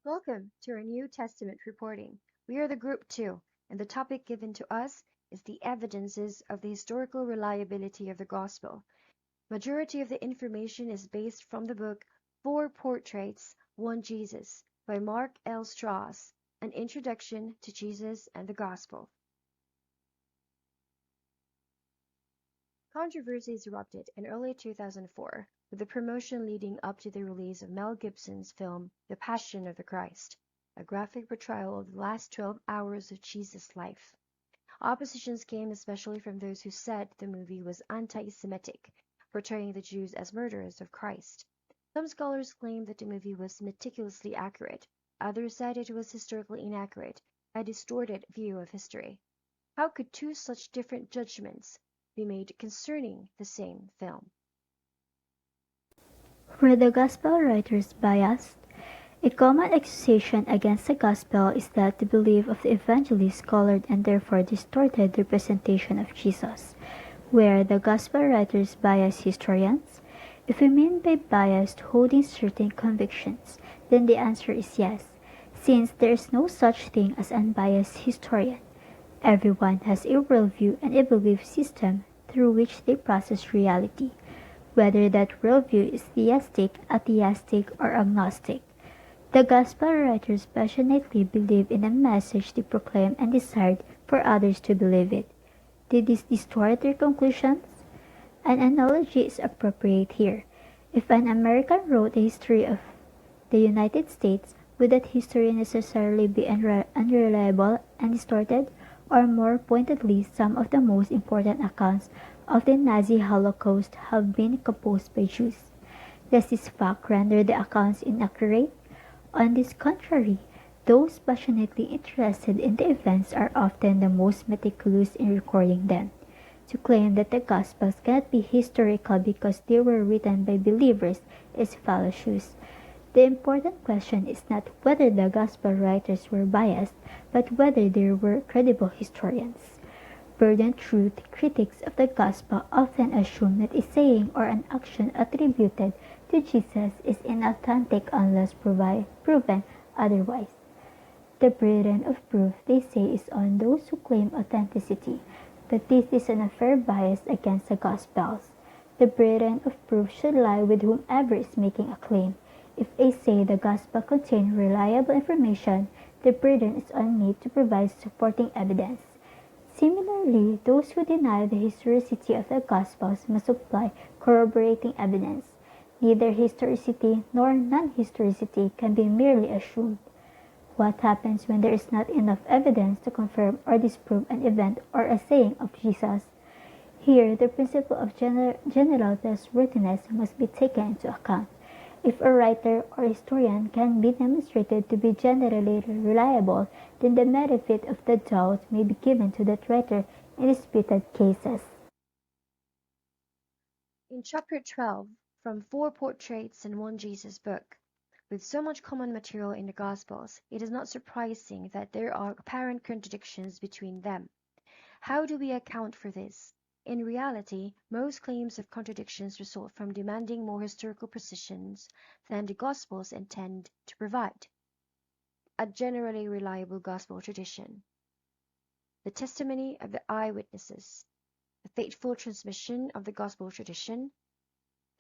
Welcome to our New Testament reporting. We are the Group 2, and the topic given to us is the evidences of the historical reliability of the Gospel. Majority of the information is based from the book Four Portraits, One Jesus by Mark L. Strauss, An Introduction to Jesus and the Gospel. Controversies erupted in early 2004 with the promotion leading up to the release of Mel Gibson's film The Passion of the Christ, a graphic portrayal of the last 12 hours of Jesus' life. Oppositions came especially from those who said the movie was anti-Semitic, portraying the Jews as murderers of Christ. Some scholars claimed that the movie was meticulously accurate. Others said it was historically inaccurate, a distorted view of history. How could two such different judgments be made concerning the same film? Were the Gospel writers biased? A common accusation against the Gospel is that the belief of the evangelists colored and therefore distorted the representation of Jesus. Were the Gospel writers biased historians? If we mean by biased holding certain convictions, then the answer is yes, since there is no such thing as unbiased historian. Everyone has a worldview and a belief system through which they process reality, whether that worldview is theistic, atheistic, or agnostic. The Gospel writers passionately believed in the message they proclaimed and desired for others to believe it. Did this distort their conclusions? An analogy is appropriate here. If an American wrote a history of the United States, would that history necessarily be unreliable and distorted? Or more pointedly, some of the most important accounts of the Nazi Holocaust have been composed by Jews. Does this fact render the accounts inaccurate? On the contrary, those passionately interested in the events are often the most meticulous in recording them. To claim that the Gospels cannot be historical because they were written by believers is fallacious. The important question is not whether the Gospel writers were biased, but whether they were credible historians. Burdened truth critics of the Gospel often assume that a saying or an action attributed to Jesus is inauthentic unless proven otherwise. The burden of proof, they say, is on those who claim authenticity, but this is an unfair bias against the Gospels. The burden of proof should lie with whomever is making a claim. If they say the Gospel contains reliable information, the burden is on me to provide supporting evidence. Similarly, those who deny the historicity of the Gospels must supply corroborating evidence. Neither historicity nor non-historicity can be merely assumed. What happens when there is not enough evidence to confirm or disprove an event or a saying of Jesus? Here, the principle of general trustworthiness must be taken into account. If a writer or historian can be demonstrated to be generally reliable, then the benefit of the doubt may be given to that writer in disputed cases. In Chapter 12, from Four Portraits and One Jesus book, with so much common material in the Gospels, it is not surprising that there are apparent contradictions between them. How do we account for this? In reality, most claims of contradictions result from demanding more historical precisions than the Gospels intend to provide. A generally reliable Gospel tradition. The testimony of the eyewitnesses. The faithful transmission of the Gospel tradition.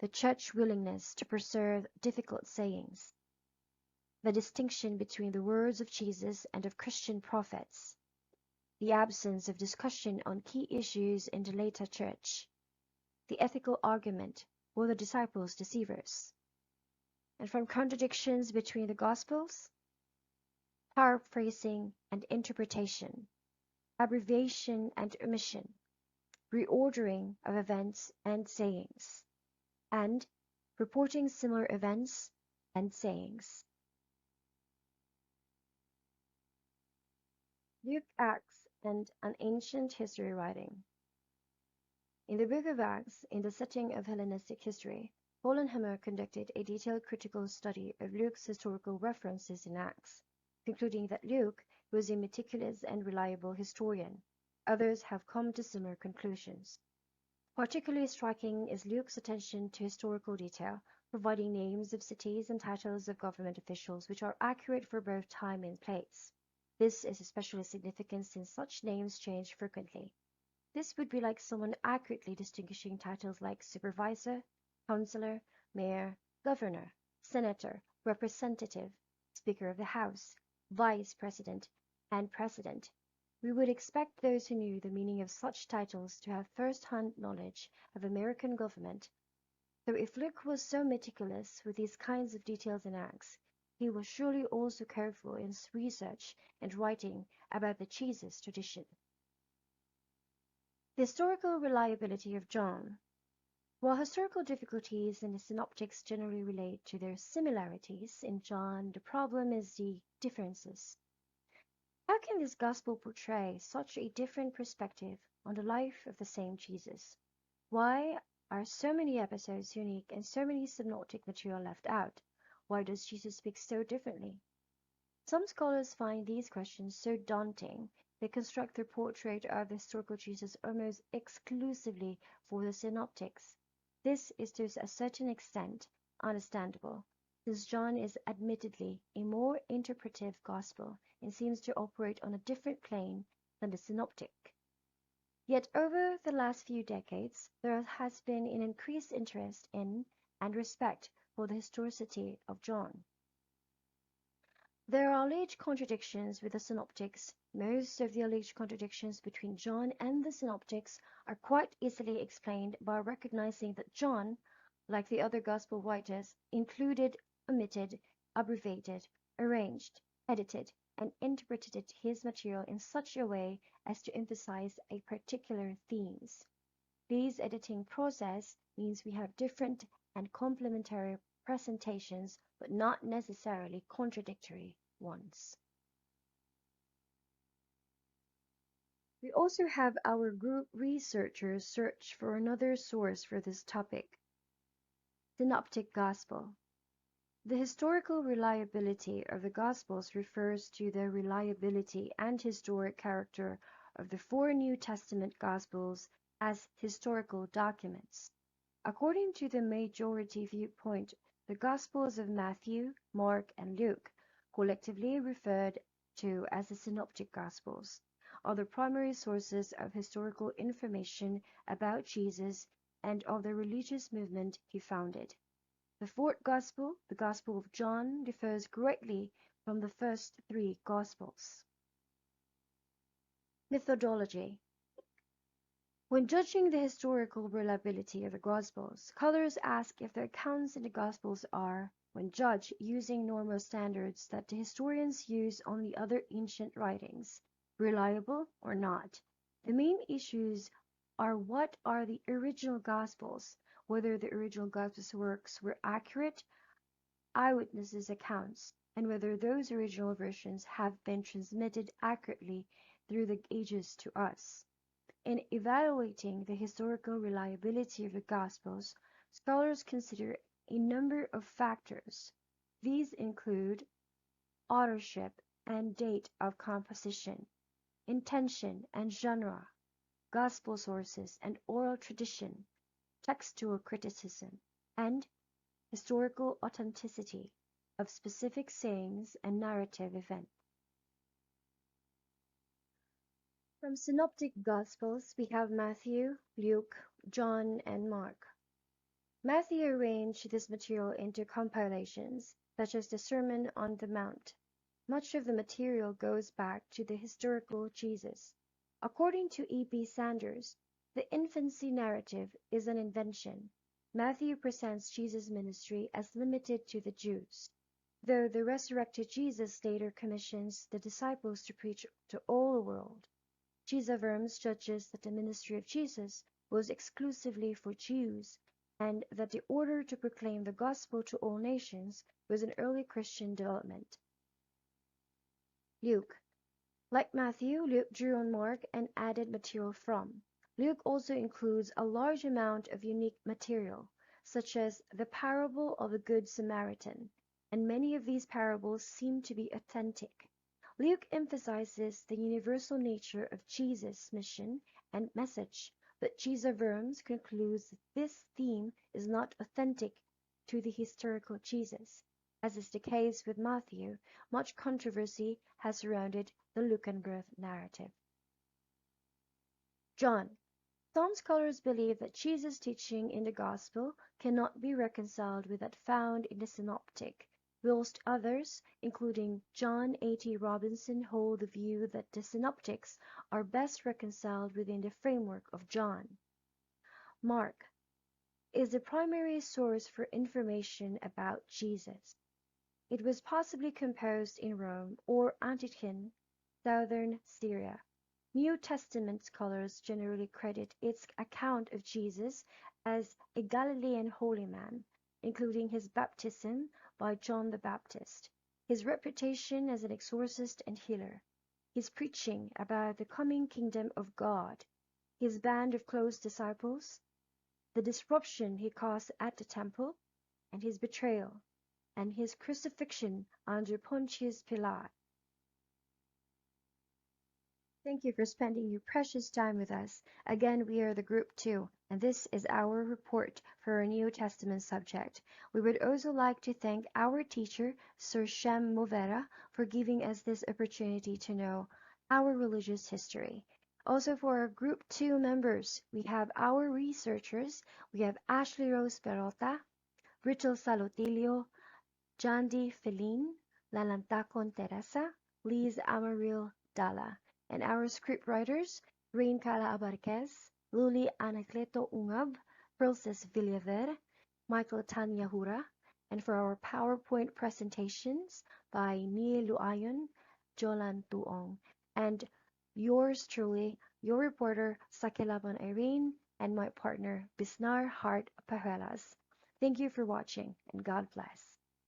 The Church willingness to preserve difficult sayings. The distinction between the words of Jesus and of Christian prophets. The absence of discussion on key issues in the later church, the ethical argument, were the disciples deceivers? And from contradictions between the Gospels, paraphrasing and interpretation, abbreviation and omission, reordering of events and sayings, and reporting similar events and sayings. Luke, Acts, and an ancient history writing. In the book of Acts, in the setting of Hellenistic history, Paul and Hammer conducted a detailed critical study of Luke's historical references in Acts, concluding that Luke was a meticulous and reliable historian. Others have come to similar conclusions. Particularly striking is Luke's attention to historical detail, providing names of cities and titles of government officials which are accurate for both time and place. This is especially significant since such names change frequently. This would be like someone accurately distinguishing titles like supervisor, counselor, mayor, governor, senator, representative, speaker of the House, vice president, and president. We would expect those who knew the meaning of such titles to have first-hand knowledge of American government, though if Luke was so meticulous with these kinds of details and acts, he was surely also careful in his research and writing about the Jesus tradition. The historical reliability of John. While historical difficulties in the synoptics generally relate to their similarities, in John the problem is the differences. How can this gospel portray such a different perspective on the life of the same Jesus? Why are so many episodes unique and so many synoptic material left out? Why does Jesus speak so differently? Some scholars find these questions so daunting they construct their portrait of the historical Jesus almost exclusively for the synoptics. This is to a certain extent understandable, since John is admittedly a more interpretive gospel and seems to operate on a different plane than the synoptic. Yet over the last few decades, there has been an increased interest in and respect for the historicity of John. There are alleged contradictions with the synoptics. Most of the alleged contradictions between John and the synoptics are quite easily explained by recognizing that John, like the other gospel writers, included, omitted, abbreviated, arranged, edited, and interpreted his material in such a way as to emphasize a particular themes. This editing process means we have different and complementary presentations, but not necessarily contradictory ones. We also have our group researchers search for another source for this topic. Synoptic Gospel. The historical reliability of the Gospels refers to the reliability and historic character of the four New Testament Gospels as historical documents. According to the majority viewpoint, the Gospels of Matthew, Mark, and Luke, collectively referred to as the Synoptic Gospels, are the primary sources of historical information about Jesus and of the religious movement he founded. The fourth Gospel, the Gospel of John, differs greatly from the first three Gospels. Methodology. When judging the historical reliability of the Gospels, scholars ask if the accounts in the Gospels are, when judged using normal standards that the historians use on the other ancient writings, reliable or not. The main issues are what are the original Gospels, whether the original Gospels works were accurate eyewitnesses' accounts, and whether those original versions have been transmitted accurately through the ages to us. In evaluating the historical reliability of the Gospels, scholars consider a number of factors. These include authorship and date of composition, intention and genre, Gospel sources and oral tradition, textual criticism, and historical authenticity of specific sayings and narrative events. From Synoptic Gospels, we have Matthew, Luke, John, and Mark. Matthew arranged this material into compilations, such as the Sermon on the Mount. Much of the material goes back to the historical Jesus. According to E.P. Sanders, the infancy narrative is an invention. Matthew presents Jesus' ministry as limited to the Jews, though the resurrected Jesus later commissions the disciples to preach to all the world. Jesus affirms judges that the ministry of Jesus was exclusively for Jews, and that the order to proclaim the gospel to all nations was an early Christian development. Luke. Like Matthew, Luke drew on Mark and added material from. Luke also includes a large amount of unique material, such as the parable of the Good Samaritan, and many of these parables seem to be authentic. Luke emphasizes the universal nature of Jesus' mission and message, but Jesus' concludes that this theme is not authentic to the historical Jesus. As is the case with Matthew, much controversy has surrounded the Lucan birth narrative. John. Some scholars believe that Jesus' teaching in the Gospel cannot be reconciled with that found in the Synoptic, whilst others, including John A.T. Robinson, hold the view that the Synoptics are best reconciled within the framework of John. Mark is the primary source for information about Jesus. It was possibly composed in Rome or Antioch, southern Syria. New Testament scholars generally credit its account of Jesus as a Galilean holy man, including his baptism by John the Baptist, his reputation as an exorcist and healer, his preaching about the coming kingdom of God, his band of close disciples, the disruption he caused at the temple, and his betrayal, and his crucifixion under Pontius Pilate. Thank you for spending your precious time with us. Again, we are the Group 2, and this is our report for our New Testament subject. We would also like to thank our teacher, Sir Shem Movera, for giving us this opportunity to know our religious history. Also for our Group 2 members, we have our researchers. We have Ashlyrose Pilota, Brittle Salutillo, Jandie Philline, Lalantacon Teresa, Amarille Dala, and our script writers, Irene Kyla Abarquez, Luly Anacleto Ungab, Phearlces Villaver, Tanajura, and for our PowerPoint presentations by Nheyl Loayon, Jolan Toong, and yours truly, your reporter Saquilabon Irene, and my partner Bisnar Pajuelas. Thank you for watching, and God bless.